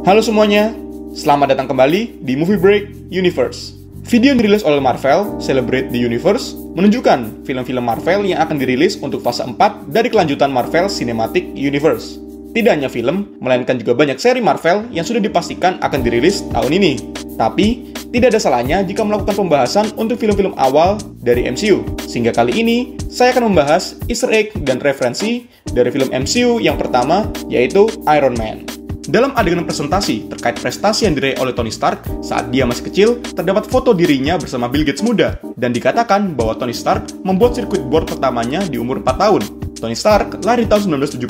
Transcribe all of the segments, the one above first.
Halo semuanya, selamat datang kembali di Movie Break Universe. Video yang dirilis oleh Marvel, Celebrate the Universe, menunjukkan film-film Marvel yang akan dirilis untuk fase 4 dari kelanjutan Marvel Cinematic Universe. Tidak hanya film, melainkan juga banyak seri Marvel yang sudah dipastikan akan dirilis tahun ini. Tapi, tidak ada salahnya jika melakukan pembahasan untuk film-film awal dari MCU. Sehingga kali ini, saya akan membahas Easter egg dan referensi dari film MCU yang pertama, yaitu Iron Man. Dalam adegan presentasi terkait prestasi yang diraih oleh Tony Stark saat dia masih kecil, terdapat foto dirinya bersama Bill Gates muda, dan dikatakan bahwa Tony Stark membuat sirkuit board pertamanya di umur 4 tahun. Tony Stark lahir di tahun 1970,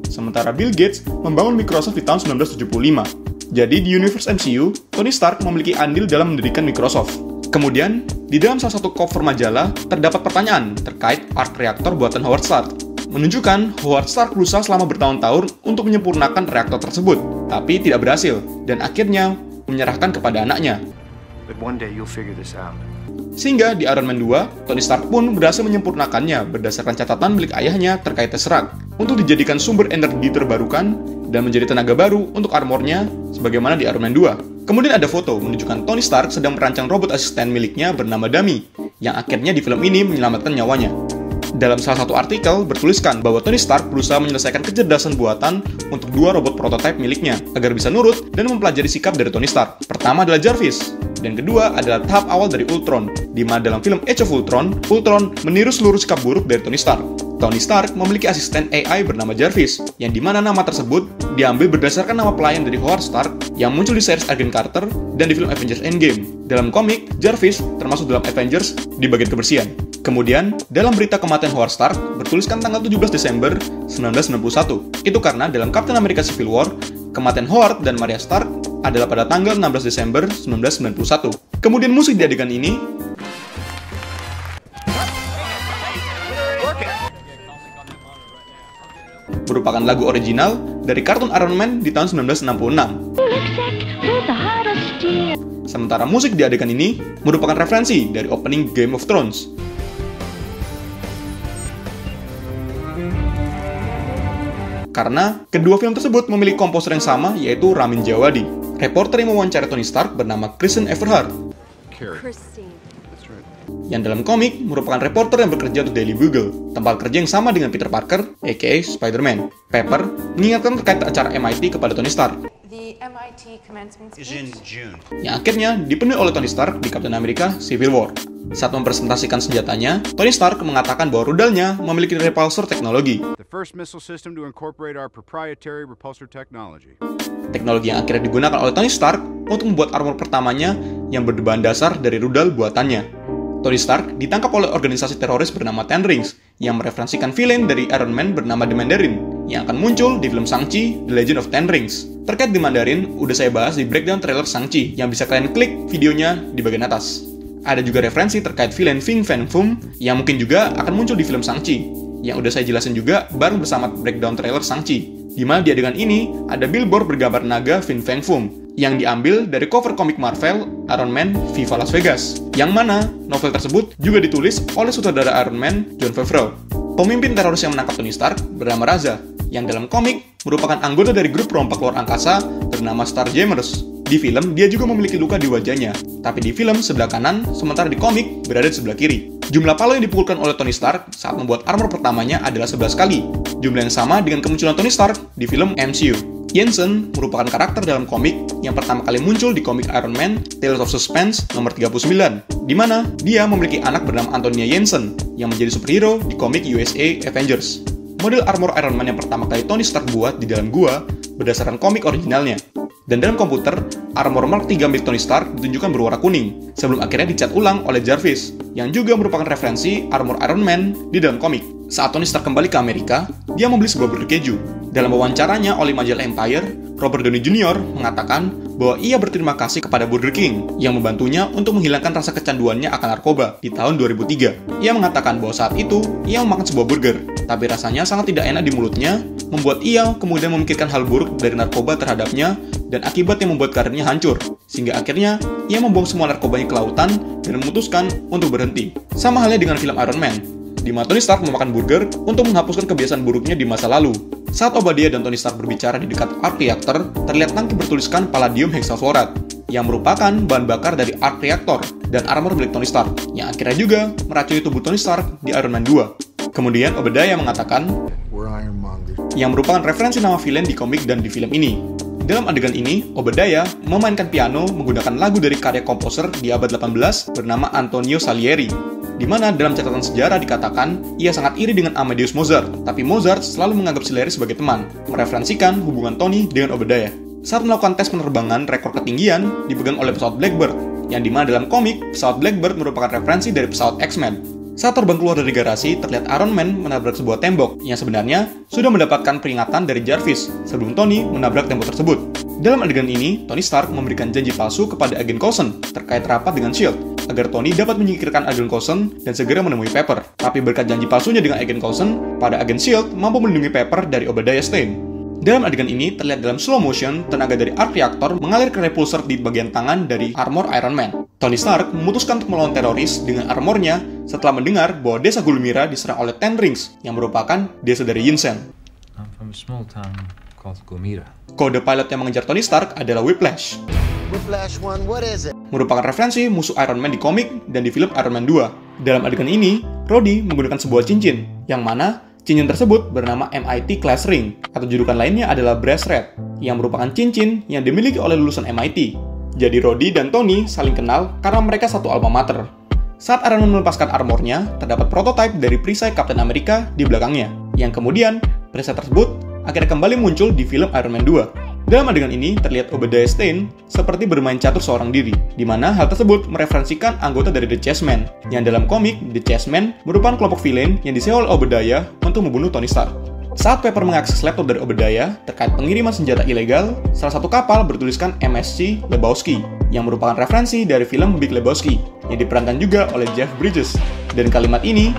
sementara Bill Gates membangun Microsoft di tahun 1975. Jadi di universe MCU, Tony Stark memiliki andil dalam mendirikan Microsoft. Kemudian, di dalam salah satu cover majalah, terdapat pertanyaan terkait arc reaktor buatan Howard Stark, menunjukkan Howard Stark berusaha selama bertahun-tahun untuk menyempurnakan reaktor tersebut, tapi tidak berhasil, dan akhirnya menyerahkan kepada anaknya. Sehingga di Iron Man 2, Tony Stark pun berhasil menyempurnakannya berdasarkan catatan milik ayahnya terkait Tesseract untuk dijadikan sumber energi terbarukan dan menjadi tenaga baru untuk armornya sebagaimana di Iron Man 2. Kemudian ada foto menunjukkan Tony Stark sedang merancang robot asisten miliknya bernama Dummy, yang akhirnya di film ini menyelamatkan nyawanya. Dalam salah satu artikel bertuliskan bahwa Tony Stark berusaha menyelesaikan kecerdasan buatan untuk 2 robot prototipe miliknya agar bisa nurut dan mempelajari sikap dari Tony Stark. Pertama adalah Jarvis, dan kedua adalah tahap awal dari Ultron, di mana dalam film Age of Ultron, Ultron meniru seluruh sikap buruk dari Tony Stark. Tony Stark memiliki asisten AI bernama Jarvis, yang dimana nama tersebut diambil berdasarkan nama pelayan dari Howard Stark yang muncul di series Agent Carter dan di film Avengers Endgame. Dalam komik, Jarvis termasuk dalam Avengers di bagian kebersihan. Kemudian, dalam berita kematian Howard Stark, bertuliskan tanggal 17 Desember 1991. Itu karena dalam Captain America Civil War, kematian Howard dan Maria Stark adalah pada tanggal 16 Desember 1991. Kemudian musik di adegan ini merupakan lagu original dari kartun Iron Man di tahun 1966. Sementara musik di adegan ini merupakan referensi dari opening Game of Thrones. Karena kedua film tersebut memiliki komposer yang sama, yaitu Ramin Djawadi. Reporter yang mewawancarai Tony Stark bernama Kristen Everhart, yang dalam komik merupakan reporter yang bekerja untuk Daily Bugle, tempat kerja yang sama dengan Peter Parker, aka Spider-Man. Pepper mengingatkan terkait acara MIT kepada Tony Stark, yang akhirnya dipenuhi oleh Tony Stark di Captain America Civil War. Saat mempresentasikan senjatanya, Tony Stark mengatakan bahwa rudalnya memiliki repulsor teknologi. Teknologi yang akhirnya digunakan oleh Tony Stark untuk membuat armor pertamanya yang berbahan dasar dari rudal buatannya. Tony Stark ditangkap oleh organisasi teroris bernama Ten Rings yang mereferensikan villain dari Iron Man bernama The Mandarin yang akan muncul di film Shang-Chi The Legend of Ten Rings. Terkait The Mandarin, udah saya bahas di breakdown trailer Shang-Chi yang bisa kalian klik videonya di bagian atas. Ada juga referensi terkait villain Fin Fang Foom yang mungkin juga akan muncul di film Shang-Chi, yang udah saya jelasin juga bareng bersama breakdown trailer Shang-Chi, di mana di adegan ini ada billboard bergambar naga Fin Fang Foom yang diambil dari cover komik Marvel Iron Man Viva Las Vegas, yang mana novel tersebut juga ditulis oleh sutradara Iron Man Jon Favreau. Pemimpin teroris yang menangkap Tony Stark bernama Raza, yang dalam komik merupakan anggota dari grup perompak luar angkasa bernama Starjammers. Di film, dia juga memiliki luka di wajahnya, tapi di film sebelah kanan, sementara di komik berada di sebelah kiri. Jumlah palo yang dipukulkan oleh Tony Stark saat membuat armor pertamanya adalah 11 kali, jumlah yang sama dengan kemunculan Tony Stark di film MCU. Jensen merupakan karakter dalam komik yang pertama kali muncul di komik Iron Man Tales of Suspense nomor 39, di mana dia memiliki anak bernama Antonia Jensen yang menjadi superhero di komik USA Avengers. Model armor Iron Man yang pertama kali Tony Stark buat di dalam gua berdasarkan komik originalnya. Dan dalam komputer, armor Mark III milik Tony Stark ditunjukkan berwarna kuning, sebelum akhirnya dicat ulang oleh Jarvis, yang juga merupakan referensi armor Iron Man di dalam komik. Saat Tony Stark kembali ke Amerika, dia membeli sebuah burger keju. Dalam wawancaranya oleh majalah Empire, Robert Downey Jr. mengatakan bahwa ia berterima kasih kepada Burger King yang membantunya untuk menghilangkan rasa kecanduannya akan narkoba di tahun 2003. Ia mengatakan bahwa saat itu, ia memakan sebuah burger, tapi rasanya sangat tidak enak di mulutnya, membuat ia kemudian memikirkan hal buruk dari narkoba terhadapnya dan akibatnya membuat karirnya hancur, sehingga akhirnya ia membuang semua narkobanya ke lautan dan memutuskan untuk berhenti. Sama halnya dengan film Iron Man. di mana Tony Stark memakan burger untuk menghapuskan kebiasaan buruknya di masa lalu. Saat Obadiah dan Tony Stark berbicara di dekat arc reactor, terlihat tangki bertuliskan palladium hexafluoride, yang merupakan bahan bakar dari arc reactor dan armor milik Tony Stark, yang akhirnya juga meracuni tubuh Tony Stark di Iron Man 2. Kemudian Obadiah mengatakan, yang merupakan referensi nama villain di komik dan di film ini. Dalam adegan ini, Obadiah memainkan piano menggunakan lagu dari karya komposer di abad 18 bernama Antonio Salieri, di mana dalam catatan sejarah dikatakan ia sangat iri dengan Amadeus Mozart, tapi Mozart selalu menganggap Salieri sebagai teman, mereferensikan hubungan Tony dengan Obadiah. Saat melakukan tes penerbangan rekor ketinggian dipegang oleh pesawat Blackbird, yang dimana dalam komik, pesawat Blackbird merupakan referensi dari pesawat X-Men. Saat terbang keluar dari garasi, terlihat Iron Man menabrak sebuah tembok yang sebenarnya sudah mendapatkan peringatan dari Jarvis sebelum Tony menabrak tembok tersebut. Dalam adegan ini, Tony Stark memberikan janji palsu kepada agen Coulson terkait rapat dengan S.H.I.E.L.D. agar Tony dapat menyingkirkan agen Coulson dan segera menemui Pepper. Tapi berkat janji palsunya dengan agen Coulson, pada agen S.H.I.E.L.D. mampu melindungi Pepper dari Obadiah Stane. Dalam adegan ini, terlihat dalam slow motion, tenaga dari arc reactor mengalir ke repulsor di bagian tangan dari armor Iron Man. Tony Stark memutuskan untuk melawan teroris dengan armornya setelah mendengar bahwa desa Gulmira diserang oleh Ten Rings, yang merupakan desa dari Yinsen. I'm from a small town called Gulmira. Kode pilot yang mengejar Tony Stark adalah Whiplash. Whiplash 1, what is it? Merupakan referensi musuh Iron Man di komik dan di film Iron Man 2. Dalam adegan ini, Rhodey menggunakan sebuah cincin, yang mana cincin tersebut bernama MIT Class Ring, atau julukan lainnya adalah Brass Red, yang merupakan cincin yang dimiliki oleh lulusan MIT. Jadi Rhodey dan Tony saling kenal karena mereka satu alma mater. Saat Iron Man melepaskan armornya, terdapat prototipe dari perisai Captain America di belakangnya, yang kemudian perisai tersebut akhirnya kembali muncul di film Iron Man 2. Dalam adegan ini, terlihat Obadiah Stane seperti bermain catur seorang diri, di mana hal tersebut mereferensikan anggota dari The Chessmen, yang dalam komik, The Chessmen merupakan kelompok villain yang disewa oleh Obadiah untuk membunuh Tony Stark. Saat Pepper mengakses laptop dari Obadiah terkait pengiriman senjata ilegal, salah satu kapal bertuliskan MSC Lebowski, yang merupakan referensi dari film Big Lebowski, yang diperankan juga oleh Jeff Bridges. Dan kalimat ini,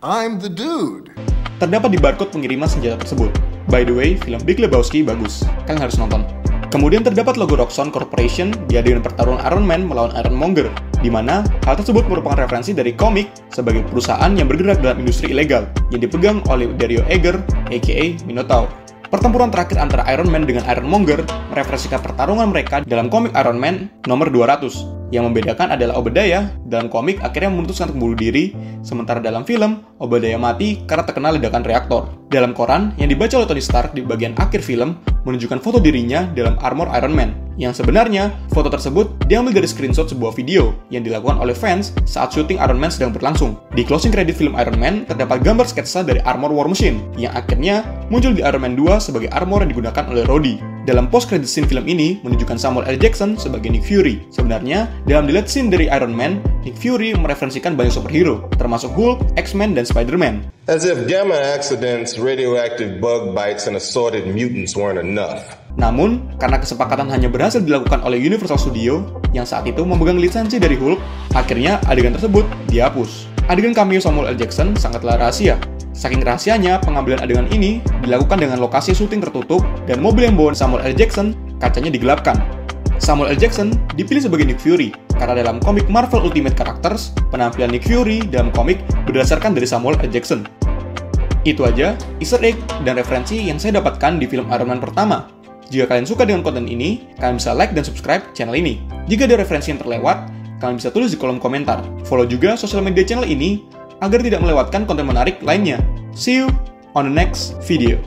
I'm the dude. terdapat di barcode pengiriman senjata tersebut. By the way, film Big Lebowski bagus, kalian harus nonton. Kemudian terdapat logo Roxxon Corporation di adegan pertarungan Iron Man melawan Ironmonger, di mana hal tersebut merupakan referensi dari komik sebagai perusahaan yang bergerak dalam industri ilegal yang dipegang oleh Dario Eger, aka Minotaur. Pertempuran terakhir antara Iron Man dengan Ironmonger mereferensikan pertarungan mereka dalam komik Iron Man nomor 200. Yang membedakan adalah Obadiah dalam komik akhirnya memutuskan untuk bunuh diri, sementara dalam film, Obadiah mati karena terkena ledakan reaktor. Dalam koran yang dibaca oleh Tony Stark di bagian akhir film, menunjukkan foto dirinya dalam armor Iron Man. Yang sebenarnya, foto tersebut diambil dari screenshot sebuah video yang dilakukan oleh fans saat syuting Iron Man sedang berlangsung. Di closing credit film Iron Man, terdapat gambar sketsa dari armor War Machine, yang akhirnya muncul di Iron Man 2 sebagai armor yang digunakan oleh Rhodey. Dalam post-credit scene film ini menunjukkan Samuel L. Jackson sebagai Nick Fury. Sebenarnya, dalam deleted scene dari Iron Man, Nick Fury mereferensikan banyak superhero, termasuk Hulk, X-Men, dan Spider-Man. As if gamma accidents, radioactive bug bites, and assorted mutants weren't enough. Namun, karena kesepakatan hanya berhasil dilakukan oleh Universal Studio, yang saat itu memegang lisensi dari Hulk, akhirnya adegan tersebut dihapus. Adegan cameo Samuel L. Jackson sangatlah rahasia. Saking rahasianya, pengambilan adegan ini dilakukan dengan lokasi syuting tertutup dan mobil yang bawa Samuel L. Jackson kacanya digelapkan. Samuel L. Jackson dipilih sebagai Nick Fury karena dalam komik Marvel Ultimate Characters, penampilan Nick Fury dalam komik berdasarkan dari Samuel L. Jackson. Itu aja Easter egg dan referensi yang saya dapatkan di film Iron Man pertama. Jika kalian suka dengan konten ini, kalian bisa like dan subscribe channel ini. Jika ada referensi yang terlewat, kalian bisa tulis di kolom komentar. Follow juga sosial media channel ini agar tidak melewatkan konten menarik lainnya. See you on the next video.